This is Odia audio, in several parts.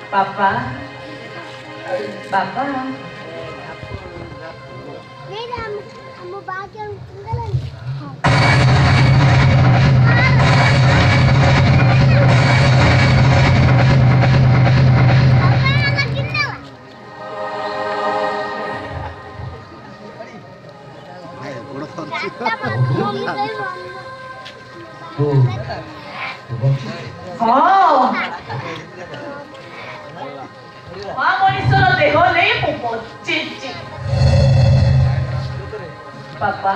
Papa, Papa. Kamu bahagia tinggalan. Oh, ମଣିଷର ଦେହ ନେଇ ମୁଁ ବଞ୍ଚିଛି। ବାପା,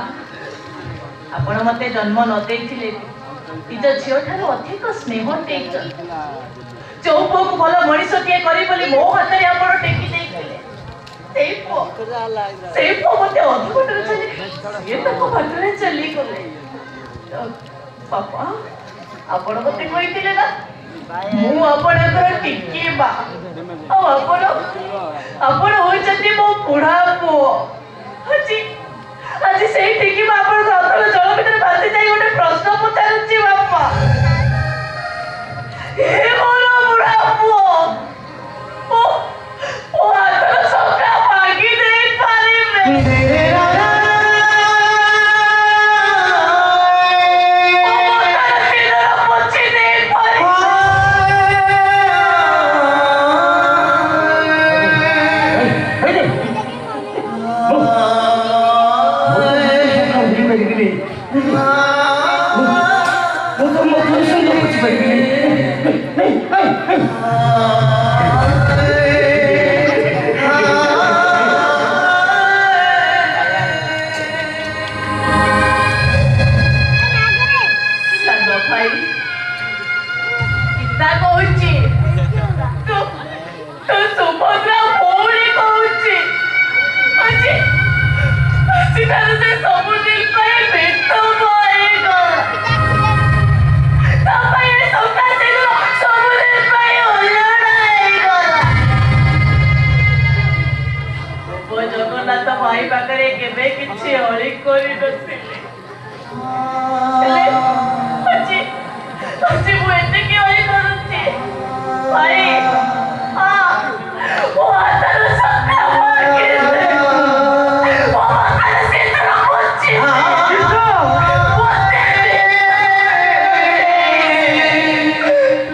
ଆପଣ ମତେ ଜନ୍ମ ନ ଦେଇଥିଲେ ନିଜ ଝିଅଠାରୁ ଅଧିକ ସ୍ନେହ ଦେଇଛନ୍ତି। ଯୋଉ ପୁଅକୁ ଭଲ ମଣିଷଟିଏ କରିବି ବୋଲି ମୋ ହାତରେ ଆପଣ ଟେକି ଦେଇଥିଲେ, ସେଇ ପୁଅ ମତେ ଅଧଘଣ୍ଟାରେ ଚାଲି ସିଏ ତାଙ୍କ ବାଟରେ ଚାଲିଗଲେ। ବାପା, ଆପଣ ମତେ କହିଥିଲେ ନା ମୁଁ ଆପଣଙ୍କର ଟିକି ମା, ଆଉ ଆପଣ ହଉଛନ୍ତି ମୋ ବୁଢା ପୁଅ। ଆଜି ସେଇ ଟିକି ମା ଆପଣଙ୍କ ଅଥଳ ଜଳ ଭିତରେ ଭାସି ଯାଇ ଗୋଟେ ପ୍ରଶ୍ନ ପଚାରୁଛି ବାପା, ଏ ମୋର ବୁଢା ପୁଅ ମୋ ହାତର ସକା ଭାଙ୍ଗି ଦେଇପାରିବେ? ସମୁଦ୍ର